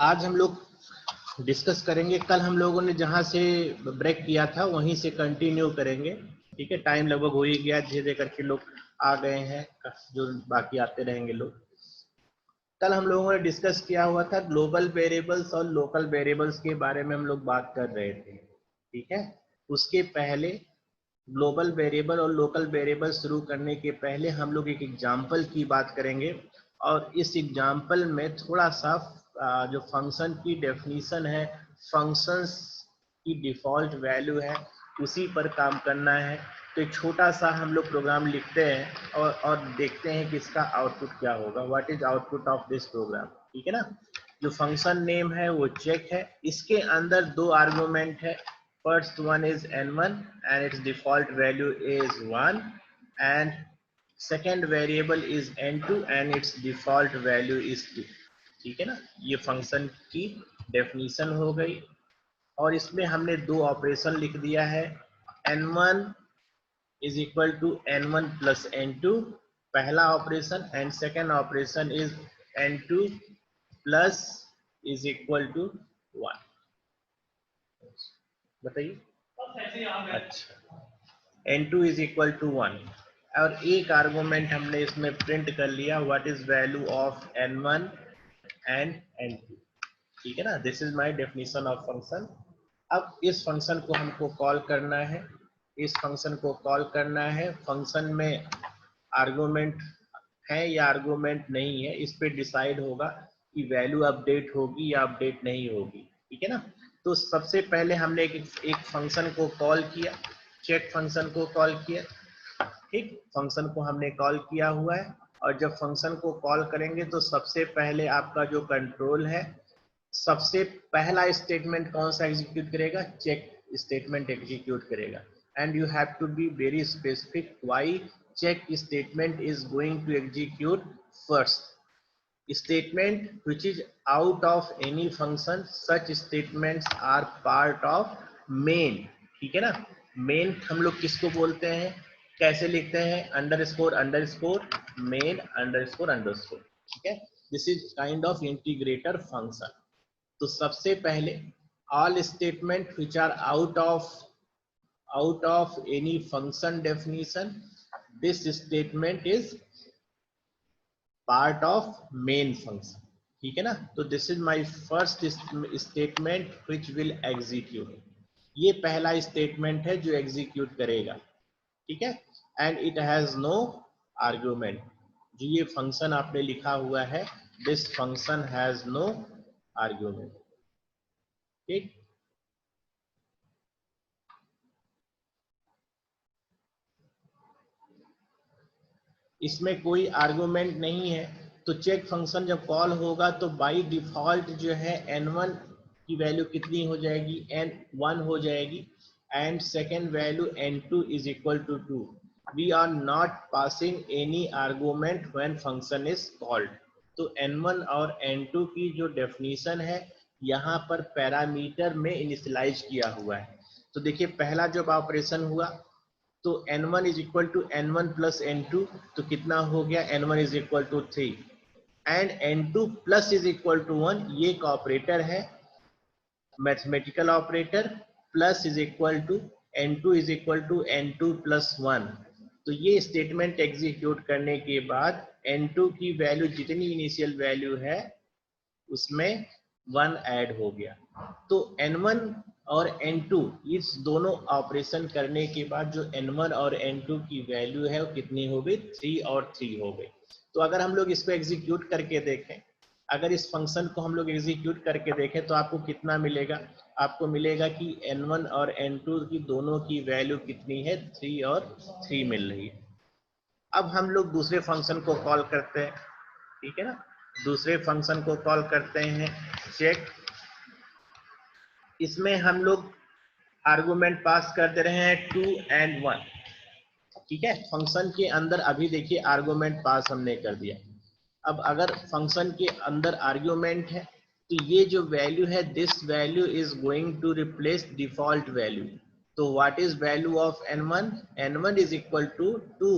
आज हम लोग डिस्कस करेंगे, कल हम लोगों ने जहां से ब्रेक किया था वहीं से कंटिन्यू करेंगे। ठीक है, टाइम लगभग हो ही गया, धीरे धीरे करके लोग आ गए हैं, जो बाकी आते रहेंगे लोग। कल हम लोगों ने डिस्कस किया हुआ था ग्लोबल वेरिएबल्स और लोकल वेरिएबल्स के बारे में हम लोग बात कर रहे थे। ठीक है, उसके पहले ग्लोबल वेरिएबल और लोकल वेरिएबल शुरू करने के पहले हम लोग एक एग्जाम्पल की बात करेंगे, और इस एग्जाम्पल में थोड़ा सा जो फंक्शन की डेफिनेशन है, फंक्शंस की डिफॉल्ट वैल्यू है, उसी पर काम करना है। तो एक छोटा सा हम लोग प्रोग्राम लिखते हैं और देखते हैं कि इसका आउटपुट क्या होगा। What is output of this program. ठीक है ना, जो फंक्शन नेम है वो चेक है, इसके अंदर दो आर्गुमेंट है। First one is n1 and its default value is 1, and second variable is n2 and its default value is 2। ठीक है ना, ये फंक्शन की डेफिनेशन हो गई, और इसमें हमने दो ऑपरेशन लिख दिया है। n1 is equal to n1 plus n2 पहला operation, and second operation is n2 plus is equal to 1। बताइए। अच्छा, n2 इज इक्वल टू 1, और एक आर्गुमेंट हमने इसमें प्रिंट कर लिया, what is value of n1 and n2। ठीक है ना, this is my definition of function. अब इस फंक्शन को हमको कॉल करना है, इस फंक्शन को कॉल करना है। फंक्शन में आर्गुमेंट है या आर्गुमेंट नहीं है, इस पे डिसाइड होगा कि वैल्यू अपडेट होगी या अपडेट नहीं होगी। ठीक है ना, तो सबसे पहले हमने एक फंक्शन को कॉल किया, चेक फंक्शन को कॉल किया। ठीक, फंक्शन को हमने कॉल किया हुआ है, और जब फंक्शन को कॉल करेंगे तो सबसे पहले आपका जो कंट्रोल है, सबसे पहला स्टेटमेंट कौन सा एग्जीक्यूट करेगा? चेक स्टेटमेंट एग्जीक्यूट करेगा। And you have to be very specific why check statement is going to execute first. Statement which is out of any function, such statements are part of main। ठीक है ना, main हम लोग किसको बोलते हैं, कैसे लिखते हैं? Underscore underscore main underscore underscore. ठीक है, this is kind of integrator function. तो सबसे पहले all statement which are out of any function definition, this statement is part of main function। ठीक है ना, तो this is my first statement which will execute। ये पहला स्टेटमेंट है जो एग्जीक्यूट करेगा। ठीक है, and it has no argument. जो ये फंक्शन आपने लिखा हुआ है, this function has no argument. ठीक, इसमें कोई आर्गुमेंट नहीं है। तो चेक फंक्शन जब कॉल होगा तो बाय डिफॉल्ट जो है n1 की वैल्यू कितनी हो जाएगी? n1 हो जाएगी, and second value n2 is equal to 2। We are not passing any argument when function is called. तो n1 और n2 की जो डेफिनेशन है यहाँ पर पैरामीटर में इनिशियलाइज किया हुआ है। तो देखिए, पहला जब ऑपरेशन हुआ तो n1 is equal to n1 plus n2, तो कितना हो गया? n1 is equal to 3, and n2 plus is equal to 1। ये एक ऑपरेटर है, mathematical operator. Plus is equal to n2 is equal to n2 plus 1। तो ये स्टेटमेंट एग्जीक्यूट करने के बाद n2 की वैल्यू जितनी इनिशियल वैल्यू है उसमें 1 ऐड हो गया। तो n1 और n2 इस दोनों ऑपरेशन करने के बाद जो n1 और n2 की वैल्यू है वो कितनी हो गई? 3 और 3 हो गई। तो अगर हम लोग इसको एग्जीक्यूट करके देखें, अगर इस फंक्शन को हम लोग एग्जीक्यूट करके देखें तो आपको कितना मिलेगा? आपको मिलेगा कि n1 और n2 की दोनों की वैल्यू कितनी है? 3 और 3 मिल रही है। अब हम लोग दूसरे फंक्शन को कॉल करते हैं। ठीक है ना, दूसरे फंक्शन को कॉल करते हैं चेक। इसमें हम लोग आर्गुमेंट पास कर दे रहे हैं 2 and 1। ठीक है, फंक्शन के अंदर अभी देखिए आर्गुमेंट पास हमने कर दिया। अब अगर फंक्शन के अंदर आर्गुमेंट है तो ये जो वैल्यू है, this value is going to replace default value. तो what is value of n1? n1 is equal to 2,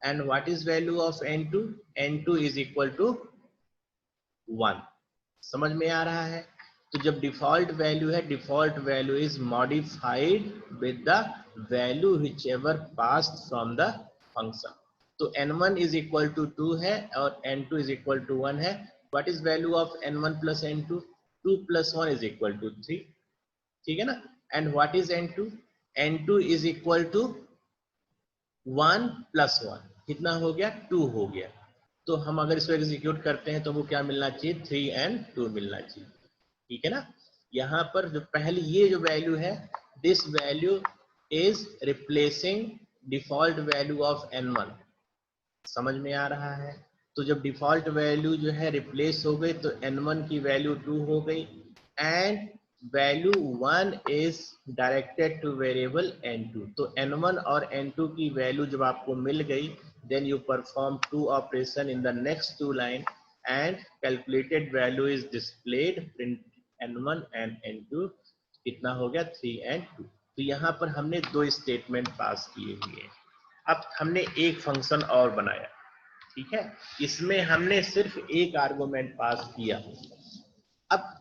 and what is value of n2? n2 is equal to 1। समझ में आ रहा है? तो जब डिफॉल्ट वैल्यू है, default value is modified with the value whichever passed from the function. तो n1 is equal to 2 है और n2 इज इक्वल टू 1 है। What is value of n1 plus n2? 2 plus 1 is equal to 3, ठीक है ना? And what is n2? n2 is equal to 1 plus 1, कितना हो गया? 2 हो गया। तो हम अगर इसको एग्जीक्यूट करते हैं तो वो क्या मिलना चाहिए? 3 and 2 मिलना चाहिए, ठीक है ना? यहाँ पर जो पहली ये जो वैल्यू है, this value is replacing default value of n1। समझ में आ रहा है? तो जब डिफॉल्ट वैल्यू जो है रिप्लेस हो गई तो n1 की वैल्यू 2 हो गई and value 1 is directed two variable n2। तो n1 और n2 की वैल्यू जब आपको मिल गई, then you perform two operation in the next two line and calculated value is displayed print n1 and n2। कितना हो गया? 3 and 2। तो यहाँ पर हमने दो स्टेटमेंट पास किए हुए हैं। अब हमने एक फंक्शन और बनाया, ठीक है? इसमें हमने सिर्फ एक आर्गुमेंट पास किया। अब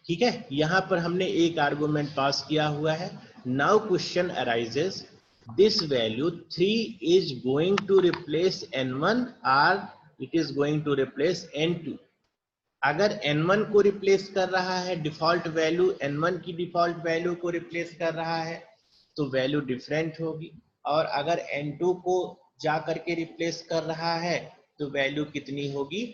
ठीक है, यहां पर हमने एक आर्गुमेंट पास किया हुआ है। Now question arises, this value 3 is going to replace n1 और it is going to replace n2। अगर n1 को रिप्लेस कर रहा है, डिफॉल्ट वैल्यू n1 की डिफॉल्ट वैल्यू को रिप्लेस कर रहा है तो वैल्यू डिफरेंट होगी, और अगर n2 को जा करके रिप्लेस कर रहा है तो वैल्यू कितनी होगी?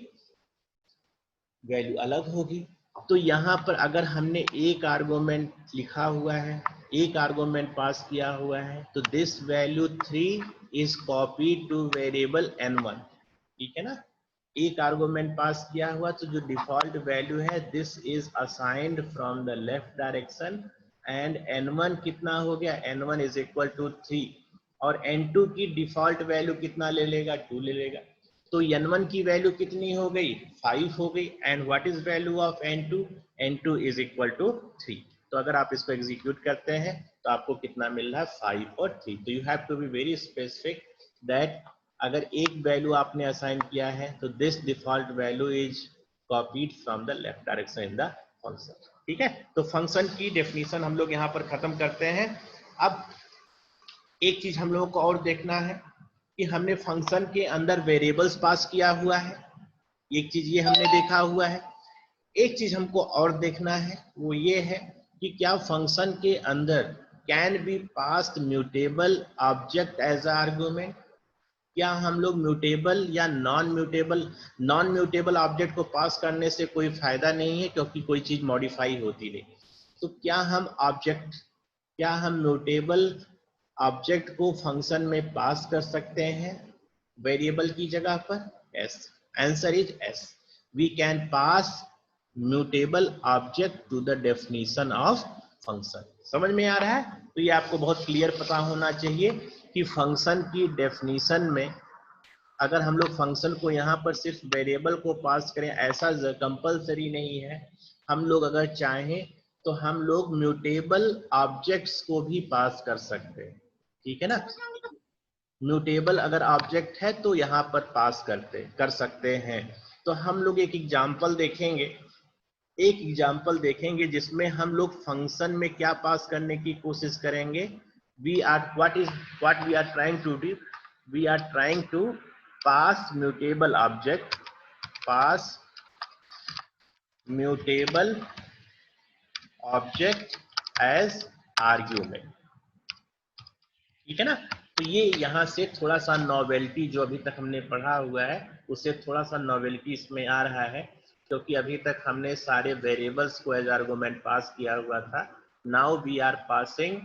वैल्यू अलग होगी। तो यहाँ पर अगर हमने एक आर्गुमेंट लिखा हुआ है, एक आर्गुमेंट पास किया हुआ है, तो this value 3 is copy two variable n1, ठीक है ना? एक आर्गुमेंट पास किया हुआ तो जो डिफॉल्ट वैल्यू है, this is assigned from the left direction and n1 कितना हो गया? n1 इज इक्वल टू 3 और n2 की डिफॉल्ट वैल्यू कितना ले लेगा? 2 ले लेगा। तो n1 की वैल्यू कितनी हो गई? 5 हो गई। And what is value of n2? n2 is equal to 3। तो अगर आप इसको एग्जीक्यूट करते हैं तो आपको कितना मिल रहा है? 5 और 3। तो you have to be very specific that अगर एक वैल्यू आपने असाइन किया है तो this default value is copied from the left direction in the function, ठीक है? तो फंक्शन की डेफिनेशन हम लोग यहाँ पर खत्म करते हैं। अब एक चीज हम लोगों को और देखना है कि हमने फंक्शन के अंदर वेरिएबल्स पास किया हुआ है, एक चीज ये हमने देखा हुआ है। एक चीज हमको और देखना है, वो ये है कि क्या फंक्शन के अंदर can be passed mutable object as argument? क्या हम लोग म्यूटेबल या नॉन म्यूटेबल ऑब्जेक्ट को पास करने से कोई फायदा नहीं है, क्योंकि कोई चीज मॉडिफाई होती नहीं। तो क्या हम म्यूटेबल ऑब्जेक्ट को फंक्शन में पास कर सकते हैं वेरिएबल की जगह पर? Yes, answer is yes, we can pass mutable object to the definition of function. समझ में आ रहा है? तो ये आपको बहुत क्लियर पता होना चाहिए कि फंक्शन की डेफिनेशन में अगर हम लोग फंक्शन को यहाँ पर सिर्फ वेरिएबल को पास करें, ऐसा कंपलसरी नहीं है। हम लोग अगर चाहें तो हम लोग म्यूटेबल ऑब्जेक्ट्स को भी पास कर सकते हैं, ठीक है ना? म्यूटेबल अगर ऑब्जेक्ट है तो यहाँ पर पास कर सकते हैं। तो हम लोग एक एग्जाम्पल देखेंगे जिसमें हम लोग फंक्शन में क्या पास करने की कोशिश करेंगे। what we are trying to do, we are trying to pass mutable object as argument, ठीक है ना? तो ये यहाँ से थोड़ा सा नॉवेल्टी जो अभी तक हमने पढ़ा हुआ है उससे थोड़ा सा नॉवेल्टी इसमें आ रहा है, क्योंकि अभी तक हमने सारे वेरिएबल्स को एज आर्गुमेंट पास किया हुआ था। Now we are passing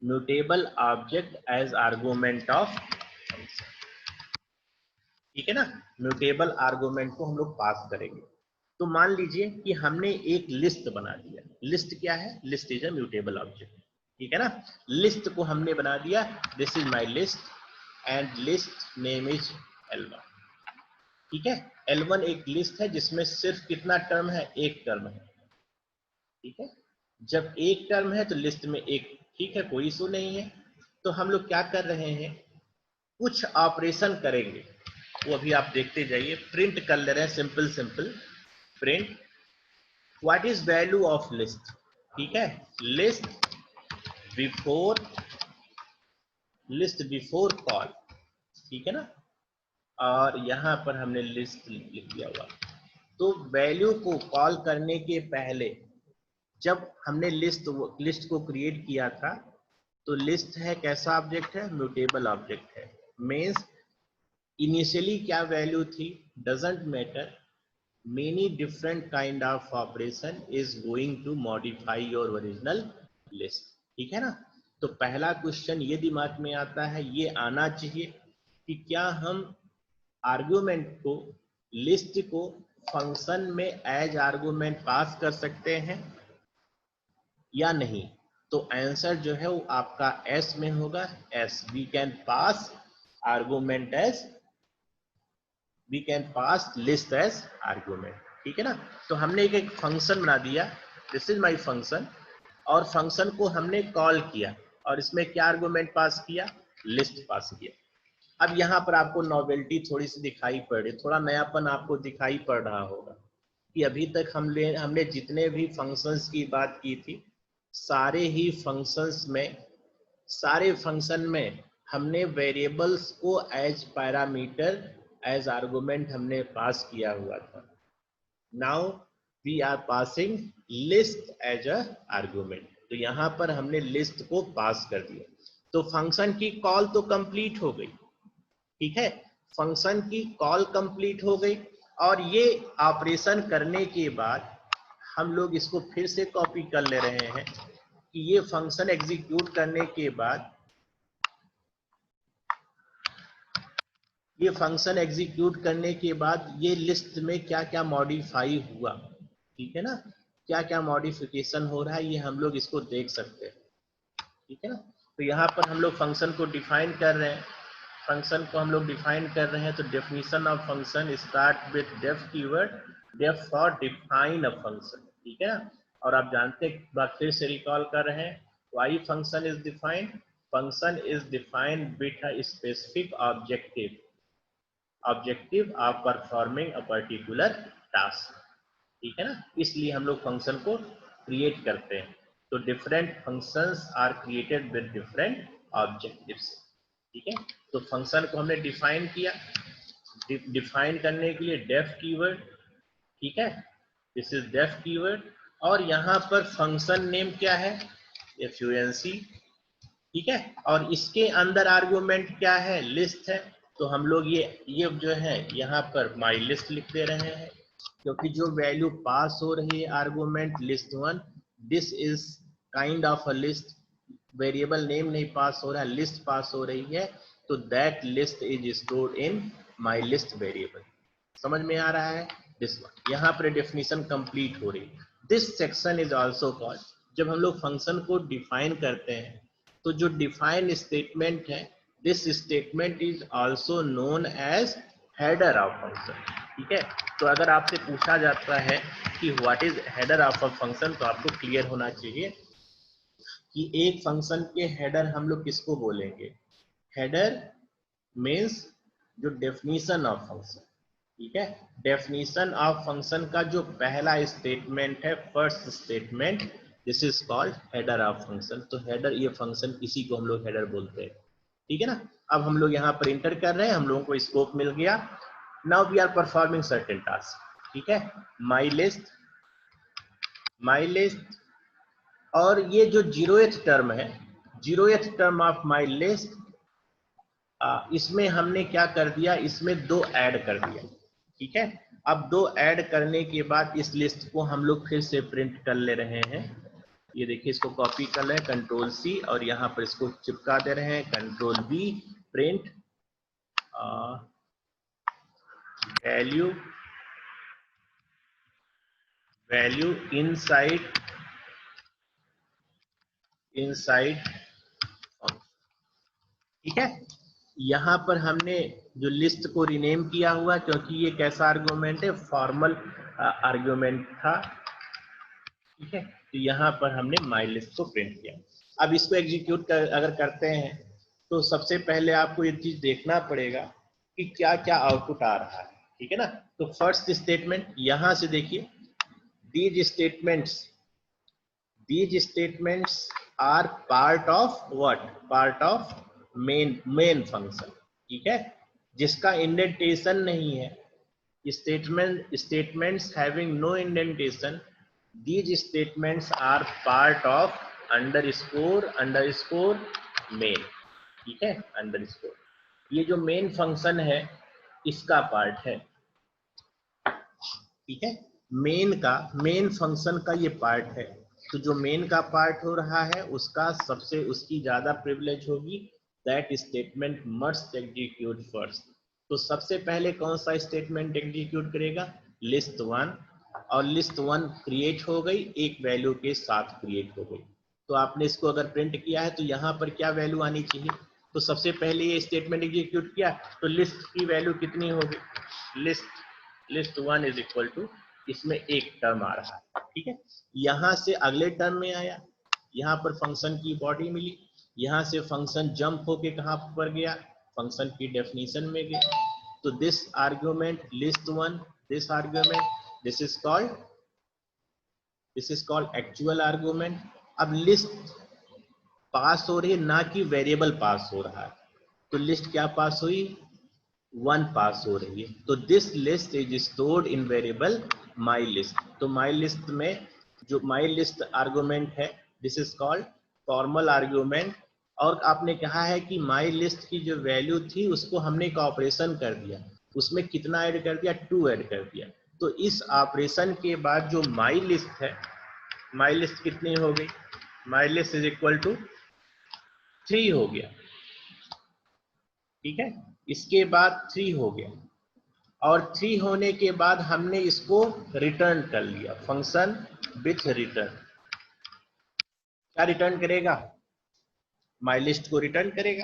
mutable object as argument of function, ठीक है ना? म्यूटेबल आर्गुमेंट को हम लोग पास करेंगे। तो मान लीजिए कि हमने एक लिस्ट बना दिया। लिस्ट क्या है? List is a mutable object, ठीक है ना? लिस्ट को हमने बना दिया, this is my list and list name is L1, ठीक है? L1 एक लिस्ट है जिसमें सिर्फ कितना टर्म है? एक टर्म है, ठीक है? जब एक टर्म है तो लिस्ट में एक, ठीक है, कोई इशू नहीं है। तो हम लोग क्या कर रहे हैं, कुछ ऑपरेशन करेंगे, वो अभी आप देखते जाइए। प्रिंट कर ले रहे हैं, simple simple print what is value of list, ठीक है, लिस्ट बिफोर कॉल, ठीक है ना, और यहां पर हमने लिस्ट लिख दिया हुआ। तो वैल्यू को कॉल करने के पहले जब हमने लिस्ट को क्रिएट किया था, तो लिस्ट है कैसा ऑब्जेक्ट है, म्यूटेबल ऑब्जेक्ट है। मीन्स इनिशियली क्या वैल्यू थी, doesn't matter, many different kind of operation is going to modify your original list, ठीक है ना। तो पहला क्वेश्चन ये दिमाग में आता है, ये आना चाहिए कि क्या हम आर्गुमेंट को, लिस्ट को फंक्शन में एज आर्गुमेंट पास कर सकते हैं या नहीं। तो आंसर जो है वो आपका एस में होगा, yes, we can pass argument as, we can pass list as argument, ठीक है ना। तो हमने एक फंक्शन बना दिया, दिस इज माय फंक्शन, और फंक्शन को हमने कॉल किया और इसमें क्या आर्गुमेंट पास किया, लिस्ट पास किया। अब यहाँ पर आपको नॉवेल्टी थोड़ी सी दिखाई पड़ रही, थोड़ा नयापन आपको दिखाई पड़ रहा होगा कि अभी तक हमने जितने भी फंक्शंस की बात की थी, सारे ही फंक्शंस में, सारे फंक्शन में हमने वेरिएबल्स को एज पैरामीटर, एज आर्गुमेंट हमने पास किया हुआ था। Now we are passing list as a argument, तो यहाँ पर हमने लिस्ट को पास कर दिया। तो फंक्शन की कॉल तो कंप्लीट हो गई, ठीक है, फंक्शन की कॉल कंप्लीट हो गई। और ये ऑपरेशन करने के बाद हम लोग इसको फिर से कॉपी कर ले रहे हैं कि ये फंक्शन एग्जीक्यूट करने के बाद, ये फंक्शन एग्जीक्यूट करने के बाद ये लिस्ट में क्या क्या मॉडिफाई हुआ, ठीक है ना, क्या क्या मॉडिफिकेशन हो रहा है, ये हम लोग इसको देख सकते हैं, ठीक है ना। तो यहाँ पर हम लोग फंक्शन को डिफाइन कर रहे हैं, फंक्शन को हम लोग डिफाइन कर रहे हैं। तो definition of function start with def keyword, def for define a function, ठीक है ना। और आप जानते हैं, बात फिर से रिकॉल कर रहे हैं, why function is defined, function is defined with a specific objective of performing a particular task, ठीक है ना, इसलिए हम लोग फंक्शन को क्रिएट करते हैं। तो different functions are created with different objectives, ठीक है। तो फंक्शन को हमने डिफाइन किया, डिफाइन करने के लिए डेफ कीवर्ड, ठीक है, दिस इज डेफ कीवर्ड। और यहाँ पर फंक्शन नेम क्या है, func, ठीक है, और इसके अंदर आर्गुमेंट क्या है, लिस्ट है। तो हम लोग ये जो है यहाँ पर माई लिस्ट लिख दे रहे हैं, क्योंकि जो वैल्यू पास हो रही है argument list one, this is kind of a list, variable name नहीं पास हो रहा है, लिस्ट पास हो रही है। तो that list is stored in my list variable, समझ में आ रहा है, दिस वन। यहाँ पर डेफिनेशन कंप्लीट हो रही है। This section is also called, जब हम लोग फंक्शन को डिफाइन करते हैं तो जो डिफाइन स्टेटमेंट है, this statement is also known as header of function, ठीक है। तो अगर आपसे पूछा जाता है कि what is header of a function, तो आपको क्लियर होना चाहिए कि एक फंक्शन के हेडर हम लोग किसको बोलेंगे, हेडर मीन्स जो डेफिनेशन ऑफ फंक्शन, ठीक है, डेफिनेशन ऑफ फंक्शन का जो पहला स्टेटमेंट है, first statement, this is called header of function. तो हेडर, ये फंक्शन इसी को हम लोग हेडर बोलते हैं, ठीक है ना। अब हम लोग यहाँ पर इंटर कर रहे हैं, हम लोगों को स्कोप मिल गया। Now we are performing certain task, ठीक है, माई लिस्ट, और ये जो 0th टर्म है, 0th term of my list, इसमें हमने क्या कर दिया, इसमें 2 ऐड कर दिया, ठीक है। अब 2 ऐड करने के बाद इस लिस्ट को हम लोग फिर से प्रिंट कर ले रहे हैं। ये देखिए, इसको कॉपी कर रहे हैं, कंट्रोल सी, और यहाँ पर इसको चिपका दे रहे हैं, control B, print value inside, ठीक है। यहाँ पर हमने जो लिस्ट को रीनेम किया हुआ, क्योंकि ये कैसा आर्गुमेंट है, फॉर्मल आर्गुमेंट था, ठीक है। तो यहाँ पर हमने माई लिस्ट को प्रिंट किया। अब इसको एग्जीक्यूट अगर करते हैं तो सबसे पहले आपको ये चीज देखना पड़ेगा कि क्या क्या आउटपुट आ रहा है, ठीक है ना। तो फर्स्ट स्टेटमेंट यहां से देखिए, these statements are part of what, part of main function, ठीक है, जिसका इंडेंटेशन नहीं है। Statements having no indentation, these statements are part of underscore main, ठीक है, अंडरस्कोर ये जो मेन फंक्शन है इसका पार्ट है, ठीक है, मेन फंक्शन का ये पार्ट है। तो जो मेन का पार्ट हो रहा है उसका उसकी ज्यादा प्रिविलेज होगी, that statement must execute first. तो सबसे पहले कौन सा स्टेटमेंट एग्जीक्यूट करेगा, लिस्ट वन, और लिस्ट वन क्रिएट हो गई, एक वैल्यू के साथ क्रिएट हो गई। तो आपने इसको अगर प्रिंट किया है तो यहाँ पर क्या वैल्यू आनी चाहिए, तो सबसे पहले ये स्टेटमेंट एग्जीक्यूट किया तो लिस्ट की वैल्यू कितनी होगी, list one is equal to, इसमें एक टर्म आ रहा है, ठीक है। यहां से अगले टर्म में आया, यहाँ पर फंक्शन की बॉडी मिली, यहां से फंक्शन जंप होके कहां पर गया, फंक्शन की डेफिनेशन में गया। तो this argument list one, this argument, this is called actual argument. अब लिस्ट पास हो रही है ना कि वेरिएबल पास हो रहा है, तो लिस्ट क्या पास हुई, वन पास हो रही है। तो this list is stored in variable my list. तो माई लिस्ट में जो माई लिस्ट आर्गुमेंट है, this is called formal argument. और आपने कहा है कि माई लिस्ट की जो वैल्यू थी उसको हमने एक ऑपरेशन कर दिया, उसमें कितना ऐड कर दिया, 2 ऐड कर दिया। तो इस ऑपरेशन के बाद जो माई लिस्ट है, माई लिस्ट कितनी हो गई, my list is equal to 3 हो गया, ठीक है। इसके बाद 3 हो गया, और 3 होने के बाद हमने इसको रिटर्न कर लिया, फंक्शन विथ रिटर्न। क्या रिटर्न करेगा, माई लिस्ट को रिटर्न करेगा।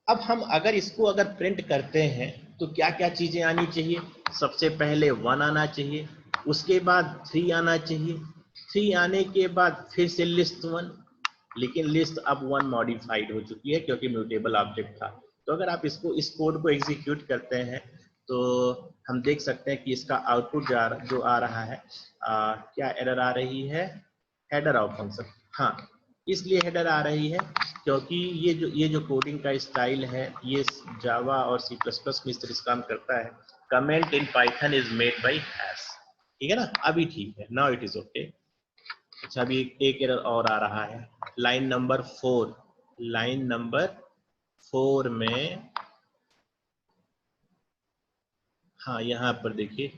अब हम अगर इसको अगर प्रिंट करते हैं तो क्या क्या चीजें आनी चाहिए, सबसे पहले 1 आना चाहिए, उसके बाद 3 आना चाहिए, 3 आने के बाद फिर से लिस्ट 1, लेकिन लिस्ट अब 1 मॉडिफाइड हो चुकी है क्योंकि म्यूटेबल ऑब्जेक्ट था। तो अगर आप इसको इस कोड को एग्जीक्यूट करते हैं तो हम देख सकते हैं कि इसका आउटपुट जो आ रहा है, क्या एरर आ रही है, हेडर ऑफ फंक्शन। हाँ, इसलिए हेडर आ रही है क्योंकि ये जो कोडिंग का स्टाइल है ये जावा और सी प्लस प्लस में इस तरह से काम करता है, comment in Python is made by hash, ठीक है ना। अभी ठीक है, नाउ इट इज ओके। अच्छा, अभी एक एरर और आ रहा है, लाइन नंबर 4, लाइन नंबर 4 में, हाँ यहाँ पर देखिए,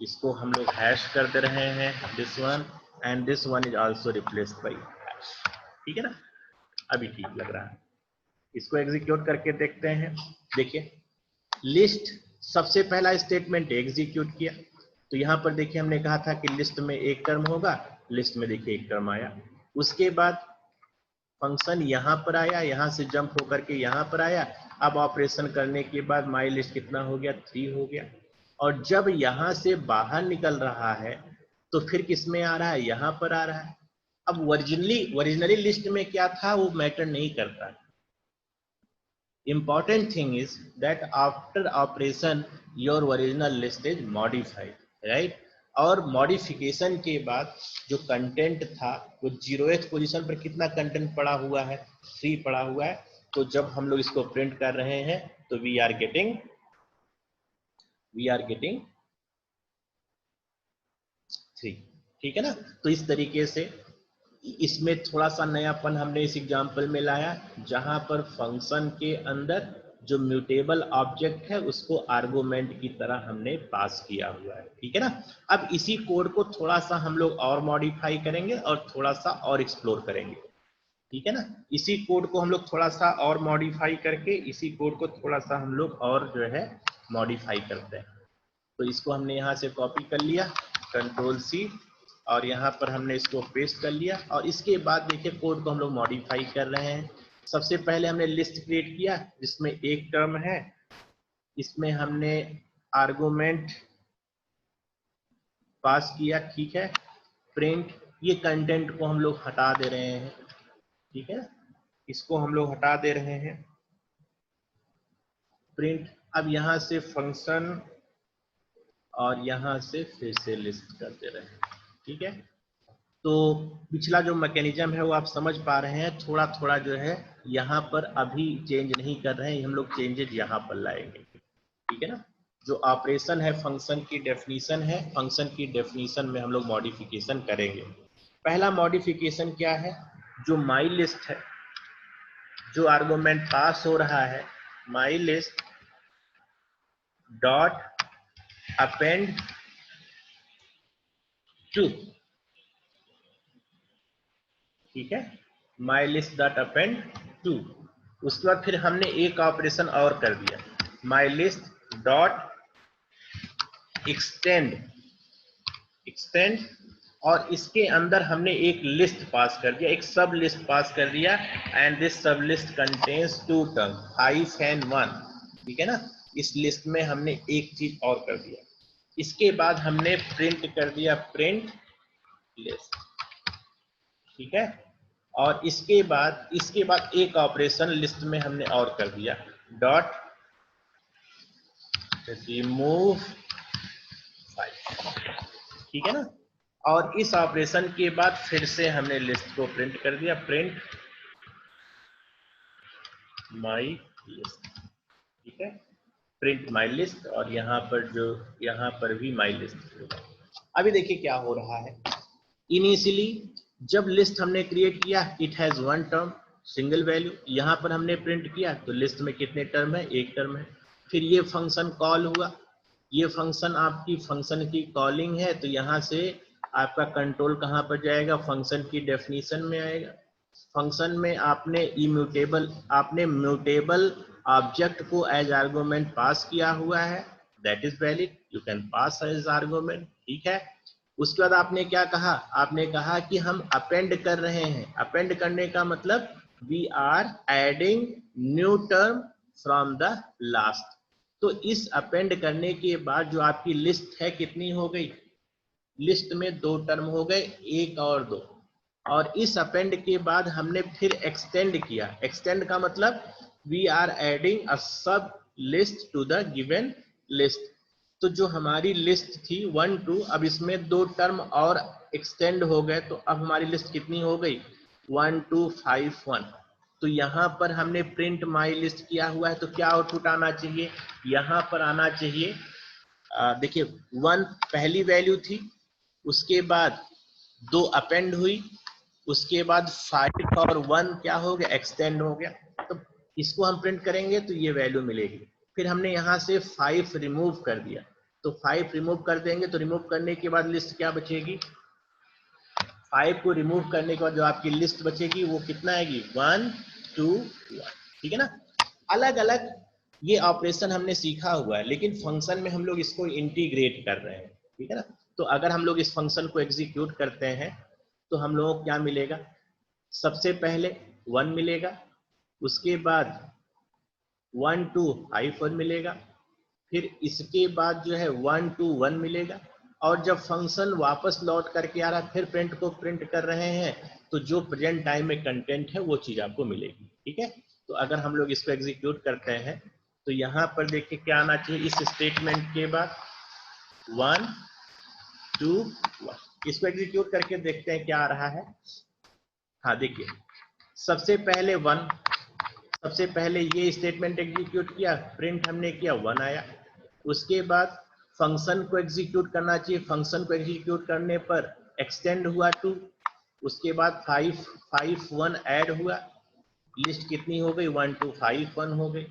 इसको हम लोग हैश कर दे रहे हैं, this one and this one is also replaced by hash, ठीक है ना। अभी ठीक लग रहा है, इसको एग्जीक्यूट करके देखते हैं। देखिए लिस्ट सबसे पहला स्टेटमेंट एग्जीक्यूट किया, तो यहाँ पर देखिए हमने कहा था कि लिस्ट में एक टर्म होगा, लिस्ट में देखिए एक टर्म आया। उसके बाद फंक्शन यहाँ पर आया, यहाँ से जंप होकर के यहाँ पर आया। अब ऑपरेशन करने के बाद माई लिस्ट कितना हो गया, 3 हो गया। और जब यहाँ से बाहर निकल रहा है तो फिर किस में आ रहा है, यहाँ पर आ रहा है। अब ओरिजिनली लिस्ट में क्या था वो मैटर नहीं करता। Important thing is that after operation your original list is modified, right? और मॉडिफिकेशन के बाद जो कंटेंट था वो 0th पोजीशन पर कितना कंटेंट पड़ा हुआ है, 3 पड़ा हुआ है। तो जब हम लोग इसको प्रिंट कर रहे हैं तो वी आर गेटिंग 3, ठीक है ना। तो इस तरीके से इसमें थोड़ा सा नयापन हमने इस एग्जांपल में लाया, जहां पर फंक्शन के अंदर जो म्यूटेबल ऑब्जेक्ट है उसको आर्गुमेंट की तरह हमने पास किया हुआ है, ठीक है ना। अब इसी कोड को थोड़ा सा हम लोग और मॉडिफाई करेंगे और थोड़ा सा और एक्सप्लोर करेंगे, ठीक है ना। इसी कोड को हम लोग थोड़ा सा और मॉडिफाई करके इसी कोड को थोड़ा सा हम लोग और जो है मॉडिफाई करते हैं। तो इसको हमने यहाँ से कॉपी कर लिया, कंट्रोल सी, और यहाँ पर हमने इसको पेस्ट कर लिया। और इसके बाद देखिए कोड को हम लोग मॉडिफाई कर रहे हैं। सबसे पहले हमने लिस्ट क्रिएट किया जिसमें एक टर्म है, इसमें हमने आर्गुमेंट पास किया, ठीक है। प्रिंट, ये कंटेंट को हम लोग हटा दे रहे हैं, ठीक है। इसको हम लोग हटा दे रहे हैं, प्रिंट। अब यहां से फंक्शन और यहां से फिर से लिस्ट कर दे रहे हैं, ठीक है। तो पिछला जो मैकेनिज्म है वो आप समझ पा रहे हैं, थोड़ा थोड़ा जो है यहाँ पर अभी चेंज नहीं कर रहे हैं, हम लोग चेंजेस यहाँ पर लाएंगे, ठीक है ना। जो ऑपरेशन है फंक्शन की डेफिनेशन है, फंक्शन की डेफिनेशन में हम लोग मॉडिफिकेशन करेंगे। पहला मॉडिफिकेशन क्या है, जो माई लिस्ट है, जो आर्गुमेंट पास हो रहा है, my list dot append two, ठीक है, my list dot append two. उसके बाद फिर हमने एक ऑपरेशन और कर दिया, माई लिस्ट डॉट एक्सटेंड, और इसके अंदर हमने एक लिस्ट पास कर दिया, एक सब लिस्ट पास कर दिया, एंड दिस सब लिस्ट कंटेन्स 2 टर्म 5 and 1, ठीक है ना। इस लिस्ट में हमने एक चीज और कर दिया, इसके बाद हमने प्रिंट कर दिया प्रिंट लिस्ट, ठीक है। और इसके बाद एक ऑपरेशन लिस्ट में हमने और कर दिया, डॉट रिमूव 5, ठीक है ना। और इस ऑपरेशन के बाद फिर से हमने लिस्ट को प्रिंट कर दिया, प्रिंट माई लिस्ट, ठीक है, प्रिंट माई लिस्ट। और यहाँ पर भी माई लिस्ट होगा। अभी देखिए क्या हो रहा है, इनिशियली जब लिस्ट हमने क्रिएट किया, it has 1 term single value, यहाँ पर हमने प्रिंट किया तो लिस्ट में कितने टर्म है, 1 टर्म है। फिर ये फंक्शन कॉल हुआ, ये फंक्शन आपकी फंक्शन की कॉलिंग है, तो यहाँ से आपका कंट्रोल कहाँ पर जाएगा, फंक्शन की डेफिनेशन में आएगा। फंक्शन में आपने म्यूटेबल ऑब्जेक्ट को एज आर्गुमेंट पास किया हुआ है, that is valid, you can pass as argument, ठीक है। उसके बाद आपने क्या कहा, आपने कहा कि हम अपेंड कर रहे हैं, अपेंड करने का मतलब we are adding new term from the last. तो इस अपेंड करने के बाद जो आपकी लिस्ट है कितनी हो गई, लिस्ट में 2 टर्म हो गए, 1 और 2। और इस अपेंड के बाद हमने फिर एक्सटेंड किया, एक्सटेंड का मतलब we are adding a sub list to the given list. तो जो हमारी लिस्ट थी 1 2, अब इसमें 2 टर्म और एक्सटेंड हो गए, तो अब हमारी लिस्ट कितनी हो गई, 1 2 5 1। तो यहाँ पर हमने प्रिंट माई लिस्ट किया हुआ है, तो क्या आउटपुट आना चाहिए, यहाँ पर आना चाहिए, देखिए 1 पहली वैल्यू थी, उसके बाद 2 अपेंड हुई, उसके बाद 5 और 1 क्या हो गया, एक्सटेंड हो गया। तो इसको हम प्रिंट करेंगे तो ये वैल्यू मिलेगी। फिर हमने यहाँ से 5 रिमूव कर दिया, तो 5 रिमूव कर देंगे, तो रिमूव करने के बाद लिस्ट क्या बचेगी, 5 को रिमूव करने के बाद जो आपकी लिस्ट बचेगी वो कितना आएगी, 1 2 1, ठीक है ना। अलग अलग ये ऑपरेशन हमने सीखा हुआ है, लेकिन फंक्शन में हम लोग इसको इंटीग्रेट कर रहे हैं, ठीक है ना। तो अगर हम लोग इस फंक्शन को एग्जीक्यूट करते हैं तो हम लोगों को क्या मिलेगा, सबसे पहले 1 मिलेगा, उसके बाद 1 2 5 1 मिलेगा, फिर इसके बाद जो है 1 2 1 मिलेगा। और जब फंक्शन वापस लौट करके आ रहा है, फिर प्रिंट को प्रिंट कर रहे हैं, तो जो प्रेजेंट टाइम में कंटेंट है वो चीज आपको मिलेगी, ठीक है। तो अगर हम लोग इसको एग्जीक्यूट करते हैं तो यहाँ पर देखिए क्या आना चाहिए, इस स्टेटमेंट के बाद 1 2 1, इसको एग्जीक्यूट करके देखते हैं क्या आ रहा है। हाँ देखिए, सबसे पहले ये स्टेटमेंट एग्जीक्यूट किया, प्रिंट हमने किया, 1 आया। उसके बाद फंक्शन को एग्जीक्यूट करना चाहिए, फंक्शन को एग्जीक्यूट करने पर एक्सटेंड हुआ 2, उसके बाद 5 1 ऐड हुआ, लिस्ट कितनी हो गई, 1 2 5 1 हो गई।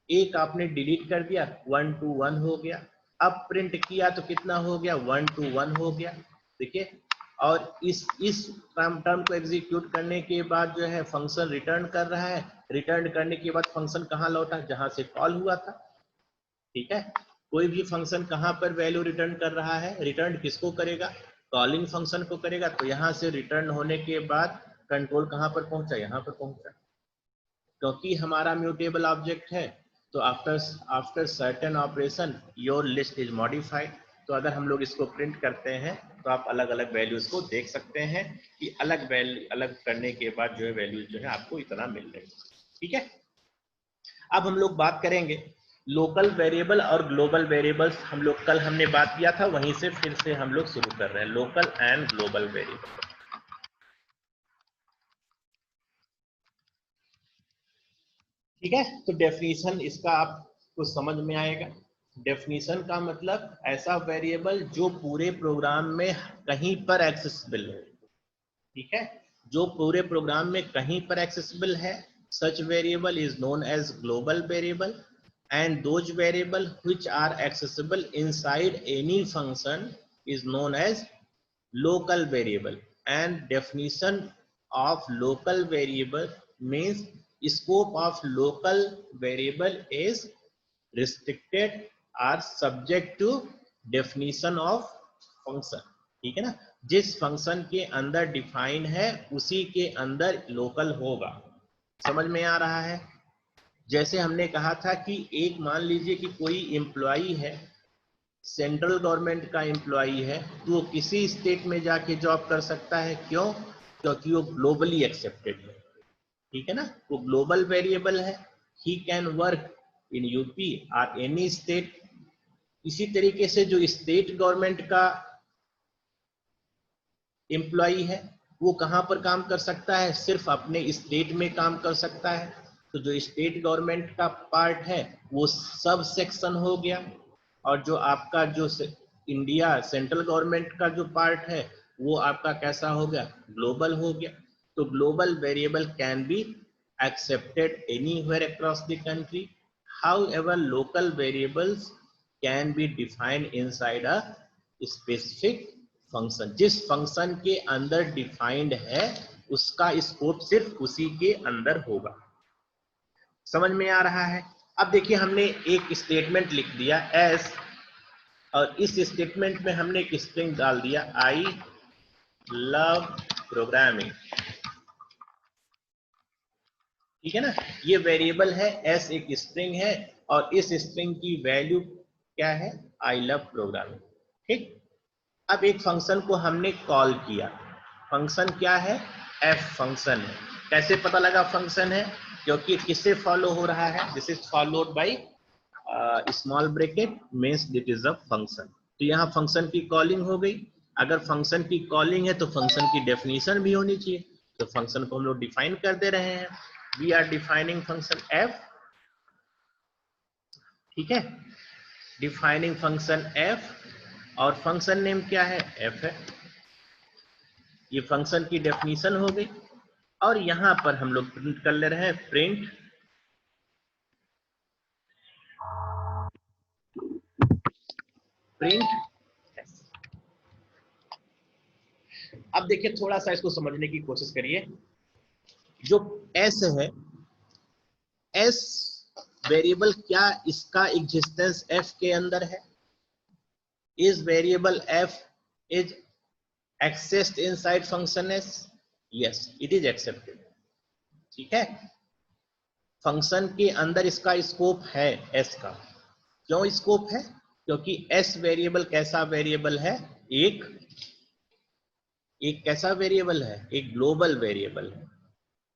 एक आपने डिलीट कर दिया, 1 2 1 हो गया। अब प्रिंट किया तो कितना हो गया, 1 2 1 हो गया, देखिए। और इस टर्म को एग्जीक्यूट करने के बाद जो है फंक्शन रिटर्न कर रहा है, रिटर्न करने के बाद फंक्शन कहाँ लौटा, जहां से कॉल हुआ था, ठीक है। कोई भी फंक्शन कहाँ पर वैल्यू रिटर्न कर रहा है, रिटर्न किसको करेगा, कॉलिंग फंक्शन को करेगा। तो यहाँ से रिटर्न होने के बाद कंट्रोल कहाँ पर पहुंचा, यहाँ पर पहुंचा, क्योंकि हमारा म्यूटेबल ऑब्जेक्ट है। तो after certain operation your list is modified, तो अगर हम लोग इसको प्रिंट करते हैं तो आप अलग अलग वैल्यूज को देख सकते हैं कि अलग वैल्यू अलग करने के बाद जो है वैल्यूज जो है आपको इतना मिल रही है। ठीक है, अब हम लोग बात करेंगे लोकल वेरिएबल और ग्लोबल वेरिएबल्स। हम लोग कल हमने बात किया था, वहीं से फिर से हम लोग शुरू कर रहे हैं, लोकल एंड ग्लोबल वेरिएबल। ठीक है, तो डेफिनेशन इसका आपको समझ में आएगा। डेफिनेशन का मतलब ऐसा वेरिएबल जो पूरे प्रोग्राम में कहीं पर एक्सेसिबल है। ठीक है, जो पूरे प्रोग्राम में कहीं पर एक्सेसिबल है, such variable is known as global variable, and those variable which are accessible inside any function is known as local variable. And definition of local variable means scope of local variable is restricted or subject to definition of function। ठीक है ना, जिस function के अंदर define है उसी के अंदर लोकल होगा। समझ में आ रहा है? जैसे हमने कहा था कि एक मान लीजिए कि कोई एम्प्लॉई है, सेंट्रल गवर्नमेंट का एम्प्लॉई है, तो वो किसी स्टेट में जाके जॉब कर सकता है। क्यों? क्योंकि वो ग्लोबली एक्सेप्टेड है। ठीक है ना, वो ग्लोबल वेरिएबल है। He can work in UP और एनी स्टेट। इसी तरीके से जो स्टेट गवर्नमेंट का एम्प्लॉई है वो कहां पर काम कर सकता है? सिर्फ अपने स्टेट में काम कर सकता है। तो जो स्टेट गवर्नमेंट का पार्ट है वो सब सेक्शन हो गया, और जो आपका जो इंडिया सेंट्रल गवर्नमेंट का जो पार्ट है वो आपका कैसा हो गया? ग्लोबल हो गया। तो global variable can be accepted anywhere across the country. However, local variables can be defined inside a specific function. जिस फंक्शन के अंदर डिफाइंड है उसका स्कोप सिर्फ उसी के अंदर होगा। समझ में आ रहा है? अब देखिए, हमने एक स्टेटमेंट लिख दिया एस, और इस स्टेटमेंट में हमने एक स्ट्रिंग डाल दिया आई लव प्रोग्रामिंग। ठीक है ना, ये वेरिएबल है एस, एक स्ट्रिंग है, और इस स्ट्रिंग की वैल्यू क्या है? I love programming. ठीक, अब एक फंक्शन को हमने कॉल किया। फंक्शन क्या है? एफ फंक्शन है। कैसे पता लगा फंक्शन है? क्योंकि किससे फॉलो हो रहा है? This is followed by small bracket means that is a function. तो यहाँ फंक्शन की कॉलिंग हो गई। अगर फंक्शन की कॉलिंग है तो फंक्शन की डेफिनेशन भी होनी चाहिए। तो फंक्शन को हम लोग डिफाइन कर दे रहे हैं। We are defining function F. ठीक है, डिफाइनिंग फंक्शन एफ, और फंक्शन नेम क्या है? एफ है। ये फंक्शन की डेफिनेशन हो गई, और यहां पर हम लोग प्रिंट कर ले रहे हैं, प्रिंट अब देखिए, थोड़ा सा इसको समझने की कोशिश करिए। जो एस है, एस वेरिएबल, क्या इसका एग्जिस्टेंस एफ के अंदर है? Is variable F is accessed inside function S? Yes, it is accepted. ठीक है, फंक्शन के अंदर इसका स्कोप है एस का। क्यों स्कोप है? क्योंकि एस वेरिएबल कैसा वेरिएबल है? एक कैसा वेरिएबल है? एक ग्लोबल वेरिएबल है।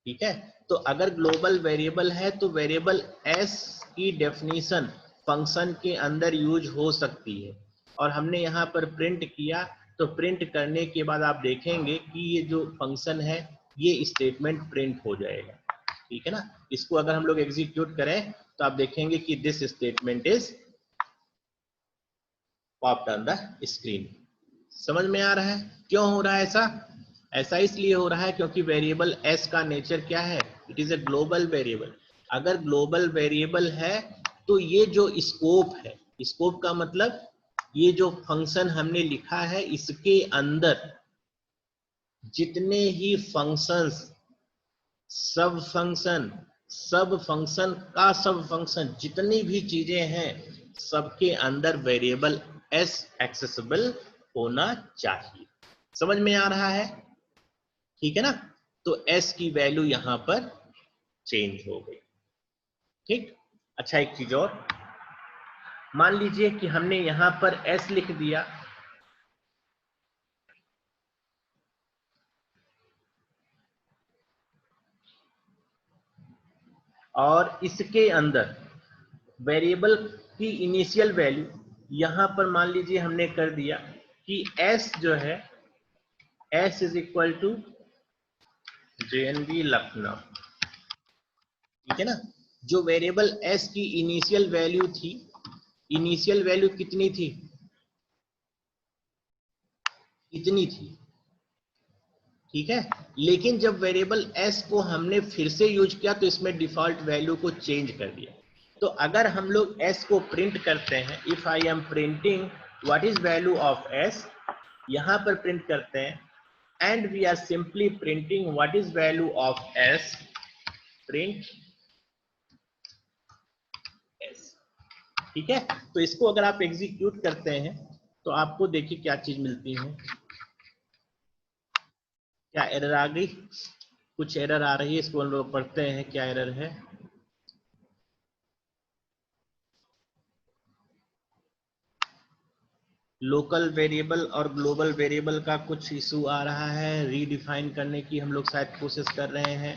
ठीक है, तो अगर ग्लोबल वेरिएबल है तो वेरिएबल एस की डेफिनेशन फंक्शन के अंदर यूज हो सकती है। और हमने यहाँ पर प्रिंट किया, तो प्रिंट करने के बाद आप देखेंगे कि ये जो फंक्शन है ये स्टेटमेंट प्रिंट हो जाएगा। ठीक है ना, इसको अगर हम लोग एग्जीक्यूट करें तो आप देखेंगे कि this statement is popped on the screen. समझ में आ रहा है क्यों हो रहा है ऐसा? ऐसा इसलिए हो रहा है क्योंकि वेरिएबल एस का नेचर क्या है? It is a global variable. अगर ग्लोबल वेरिएबल है तो ये जो स्कोप है, स्कोप का मतलब ये जो फंक्शन हमने लिखा है इसके अंदर जितने ही फंक्शंस, सब फंक्शन, सब फंक्शन का सब फंक्शन, जितनी भी चीजें हैं सबके अंदर वेरिएबल एस एक्सेसिबल होना चाहिए। समझ में आ रहा है? ठीक है ना, तो एस की वैल्यू यहां पर चेंज हो गई। ठीक, अच्छा एक चीज और, मान लीजिए कि हमने यहां पर s लिख दिया, और इसके अंदर वेरिएबल की इनिशियल वैल्यू यहां पर मान लीजिए हमने कर दिया कि s जो है s is equal to JNV Lucknow, ठीक है ना। जो वेरिएबल s की इनिशियल वैल्यू थी, इनिशियल वैल्यू कितनी थी, इतनी थी, ठीक है। लेकिन जब वेरिएबल s को हमने फिर से यूज किया तो इसमें डिफॉल्ट वैल्यू को चेंज कर दिया। तो अगर हम लोग s को प्रिंट करते हैं, if I am printing what is value of s, यहां पर प्रिंट करते हैं, and we are simply printing what is value of s, print s, ठीक है। तो इसको अगर आप एग्जीक्यूट करते हैं तो आपको देखिए क्या चीज मिलती है। क्या एरर आ गई, कुछ एरर आ रही है, इसको हम लोग पढ़ते हैं क्या एरर है। लोकल वेरिएबल और ग्लोबल वेरिएबल का कुछ इशू आ रहा है, रीडिफाइन करने की हम लोग शायद कोशिश कर रहे हैं।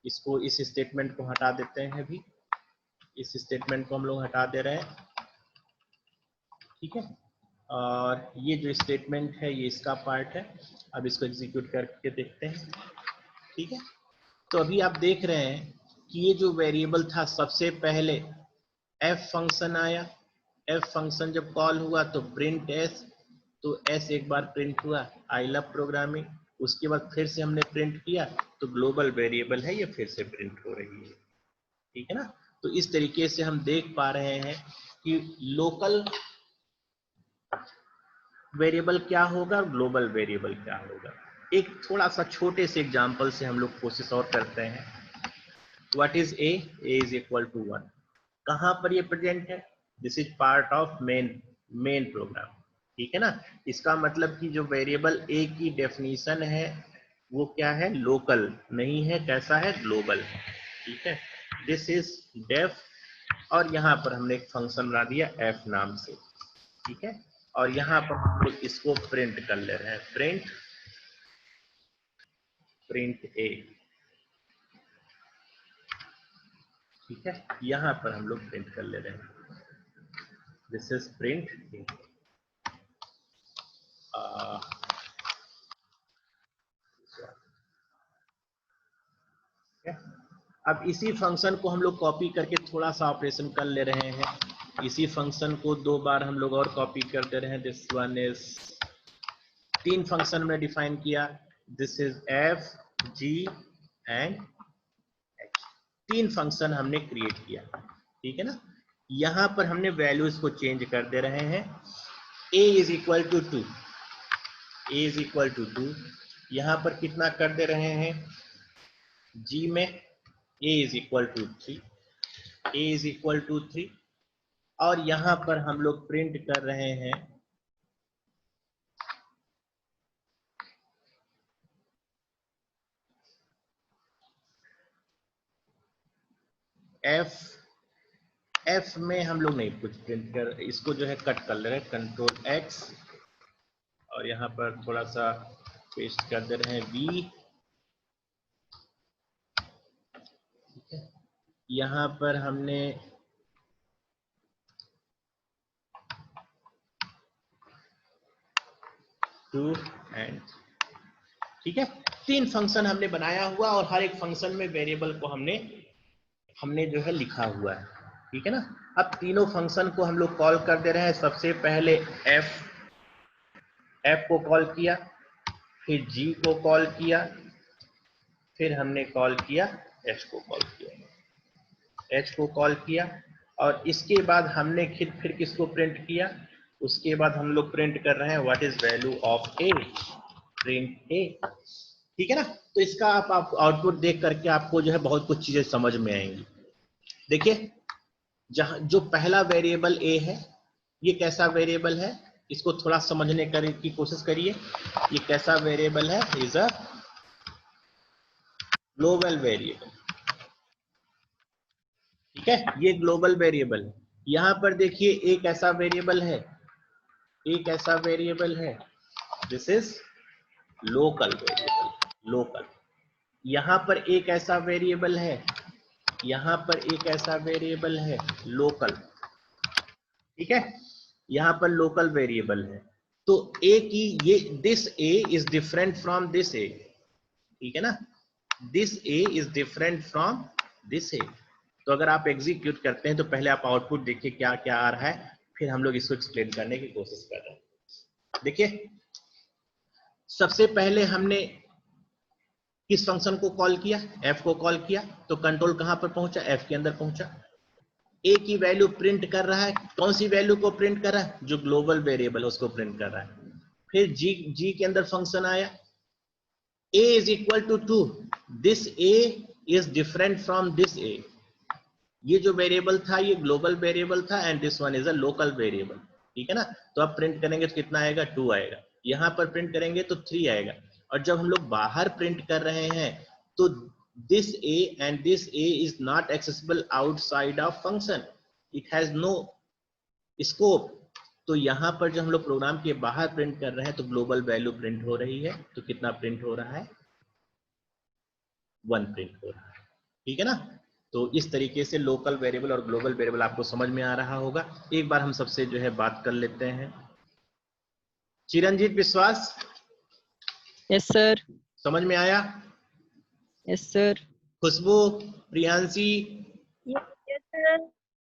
इसको, इस स्टेटमेंट को हटा देते हैं, अभी इस स्टेटमेंट को हम लोग हटा दे रहे हैं, ठीक है। और ये जो स्टेटमेंट है ये इसका पार्ट है। अब इसको एग्जीक्यूट करके देखते हैं, ठीक है। तो अभी आप देख रहे हैं कि ये जो वेरिएबल था, सबसे पहले f फंक्शन आया, f फंक्शन जब कॉल हुआ तो प्रिंट s, तो s एक बार प्रिंट हुआ, आई लव प्रोग्रामिंग। उसके बाद फिर से हमने प्रिंट किया तो ग्लोबल वेरिएबल है ये फिर से प्रिंट हो रही है, ठीक है ना। तो इस तरीके से हम देख पा रहे हैं कि लोकल वेरिएबल क्या होगा, ग्लोबल वेरिएबल क्या होगा। एक थोड़ा सा छोटे से एग्जांपल से हम लोग कोशिश और करते हैं। What is a is equal to 1, कहां पर ये प्रेजेंट है, this is part of main program, ठीक है ना। इसका मतलब कि जो वेरिएबल a की डेफिनेशन है वो क्या है, लोकल नहीं है, कैसा है, ग्लोबल है, ठीक है। दिस इज डेफ, और यहाँ पर हमने एक फंक्शन बना दिया f नाम से, ठीक है। और यहाँ पर हम लोग इसको प्रिंट कर ले रहे हैं, प्रिंट a, ठीक है। यहाँ पर हम लोग प्रिंट कर ले रहे हैं, दिस इज प्रिंट a। अब इसी फंक्शन को हम लोग कॉपी करके थोड़ा सा ऑपरेशन कर ले रहे हैं। इसी फंक्शन को दो बार हम लोग और कॉपी कर दे रहे हैं। दिस वन इज, तीन फंक्शन में डिफाइन किया, this is f, g and h, तीन फंक्शन हमने क्रिएट किया, ठीक है ना। यहां पर हमने वैल्यूज को चेंज कर दे रहे हैं। a is equal to 2, a is equal to 2, यहां पर कितना कर दे रहे हैं, g में a is equal to 3, a is equal to 3, और यहां पर हम लोग प्रिंट कर रहे हैं f में हम लोग नहीं कुछ प्रिंट कर, इसको जो है कट कर ले रहे हैं, कंट्रोल x, और यहाँ पर थोड़ा सा पेस्ट कर दे रहे हैं v, ठीक है। यहाँ पर हमने टू एंड, ठीक है। तीन फंक्शन हमने बनाया हुआ और हर एक फंक्शन में वेरिएबल को हमने जो है लिखा हुआ है, ठीक है ना। अब तीनों फंक्शन को हम लोग कॉल कर दे रहे हैं। सबसे पहले f को कॉल किया, फिर g को कॉल किया, फिर हमने कॉल किया h को कॉल किया, और इसके बाद हमने फिर किसको प्रिंट किया, उसके बाद हम लोग प्रिंट कर रहे हैं what is value of a, print a, ठीक है ना। तो इसका आप आउटपुट देख करके आपको जो है बहुत कुछ चीजें समझ में आएंगी। देखिए, जहां जो पहला वेरिएबल a है, ये कैसा वेरिएबल है, इसको थोड़ा समझने की कोशिश करिए। ये कैसा वेरिएबल है, इज अ ग्लोबल वेरिएबल, ठीक है। ये ग्लोबल वेरिएबल है, यहां पर देखिए एक ऐसा वेरिएबल है, this is local variable, local. यहां पर एक ऐसा वेरिएबल है, यहां पर एक ऐसा वेरिएबल है लोकल, ठीक है, यहां पर लोकल वेरिएबल है। तो ए की ये this A is different from this A, ठीक है ना, this A is different from this A. तो अगर आप एग्जीक्यूट करते हैं तो पहले आप आउटपुट देखिए क्या क्या आ रहा है, फिर हम लोग इसको एक्सप्लेन करने की कोशिश कर रहे हैं। देखिए सबसे पहले हमने किस फंक्शन को कॉल किया, f को कॉल किया, तो कंट्रोल कहां पर पहुंचा, f के अंदर पहुंचा। a की वैल्यू प्रिंट कर रहा है, कौन सी वैल्यू को प्रिंट कर रहा है, जो ग्लोबल वेरिएबल उसको प्रिंट कर रहा है। फिर g के अंदर फंक्शन आया, a is equal to 2, this a is different from this a। ये जो वेरिएबल था ये ग्लोबल वेरिएबल था and this one is a local variable, ठीक है ना। तो अब प्रिंट करेंगे तो कितना आएगा, 2 आएगा। यहां पर प्रिंट करेंगे तो 3 आएगा। और जब हम लोग बाहर प्रिंट कर रहे हैं तो this a and this a is not accessible outside of function, it has no scope. तो यहां पर जब हम लोग प्रोग्राम के बाहर प्रिंट कर रहे हैं तो ग्लोबल वैल्यू प्रिंट हो रही है, तो कितना प्रिंट हो रहा है, 1 प्रिंट हो रहा है, ठीक है ना। तो इस तरीके से लोकल वेरिएबल और ग्लोबल वेरिएबल आपको समझ में आ रहा होगा। एक बार हम सबसे जो है बात कर लेते हैं। चिरंजीत विश्वास, यस सर। समझ में आया? Yes sir. Khushboo, Priyanshi, yes sir.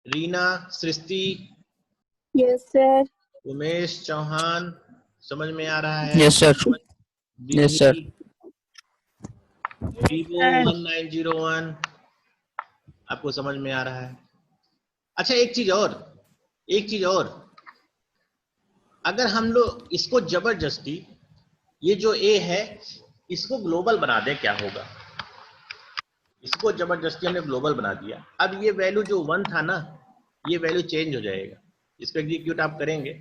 Reena, Srishti, yes sir. Umesh Chauhan, समझ में आ रहा है? Yes sir. Yes sir. Vivo 1901 आपको समझ में आ रहा है? अच्छा एक चीज और, अगर हम लोग इसको जबरदस्ती ये जो ए है इसको ग्लोबल बना दें, क्या होगा? इसको जबरदस्ती हमने ग्लोबल बना दिया, अब ये वैल्यू जो 1 था ना, ये वैल्यू चेंज हो जाएगा। इसको एग्जीक्यूट आप करेंगे,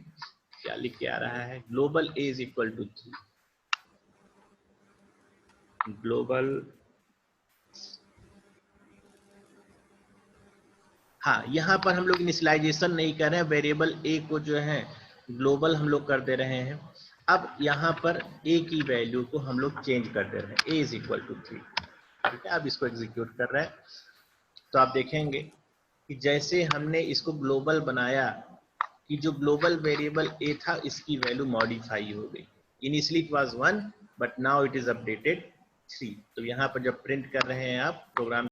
क्या लिख के आ रहा है, global a is equal to 3, global, हाँ यहां पर हम लोग इनिशियलाइजेशन नहीं कर रहे हैं, वेरिएबल ए को जो है ग्लोबल हम लोग कर दे रहे हैं। अब यहां पर ए की वैल्यू को हम लोग चेंज कर दे रहे हैं, ए इज इक्वल टू 3, ठीक है। अब इसको एग्जीक्यूट कर रहे हैं तो आप देखेंगे कि जैसे हमने इसको ग्लोबल बनाया कि जो ग्लोबल वेरिएबल ए था इसकी वैल्यू मॉडिफाई हो गई। Initially it was 1 but now it is updated 3। तो यहाँ पर जब प्रिंट कर रहे हैं आप प्रोग्राम